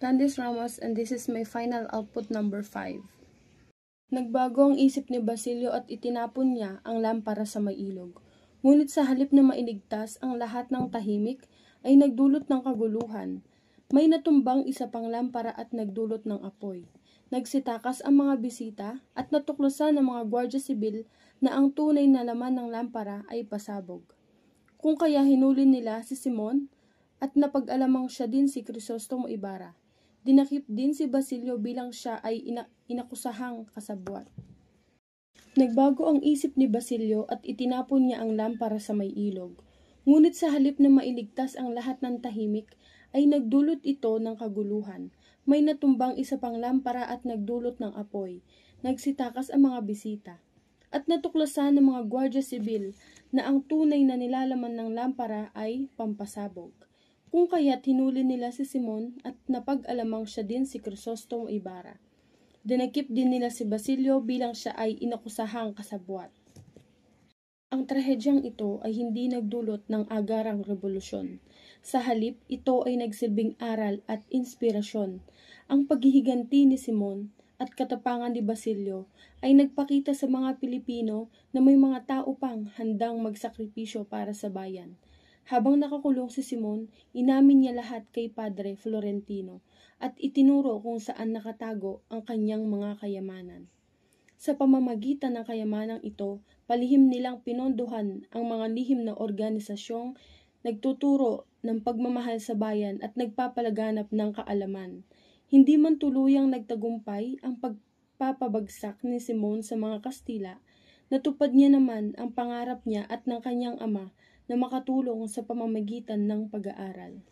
Landis Ramos, and this is my final output number 5. Nagbago ang isip ni Basilio at itinapon niya ang lampara sa may ilog. Ngunit sa halip na mailigtas ang lahat ng tahimik, ay nagdulot ng kaguluhan. May natumbang isa pang lampara at nagdulot ng apoy. Nagsitakas ang mga bisita at natuklasan ng mga Guardia Sibil na ang tunay na laman ng lampara ay pasabog. Kung kaya hinuli nila si Simon at napag-alamang siya din si Crisostomo Ibarra. Dinakip din si Basilio bilang siya ay inakusahang kasabwat. Nagbago ang isip ni Basilio at itinapon niya ang lampara sa may ilog. Ngunit sa halip na mailigtas ang lahat ng tahimik, ay nagdulot ito ng kaguluhan. May natumbang isa pang lampara at nagdulot ng apoy. Nagsitakas ang mga bisita. At natuklasan ng mga Guardia Sibil na ang tunay na nilalaman ng lampara ay pampasabog. Kung kaya't hinuli nila si Simon at napag-alamang siya din si Crisostomo Ibarra. Dinakip din nila si Basilio bilang siya ay inakusahang kasabwat. Ang trahedyang ito ay hindi nagdulot ng agarang revolusyon. Sa halip, ito ay nagsilbing aral at inspirasyon. Ang paghihiganti ni Simon at katapangan ni Basilio ay nagpakita sa mga Pilipino na may mga tao pang handang magsakripisyo para sa bayan. Habang nakakulong si Simon, inamin niya lahat kay Padre Florentino at itinuro kung saan nakatago ang kanyang mga kayamanan. Sa pamamagitan ng kayamanang ito, palihim nilang pinondohan ang mga lihim na organisasyong nagtuturo ng pagmamahal sa bayan at nagpapalaganap ng kaalaman. Hindi man tuluyang nagtagumpay ang pagpapabagsak ni Simon sa mga Kastila, natupad niya naman ang pangarap niya at ng kanyang ama na makatulong sa pamamagitan ng pag-aaral.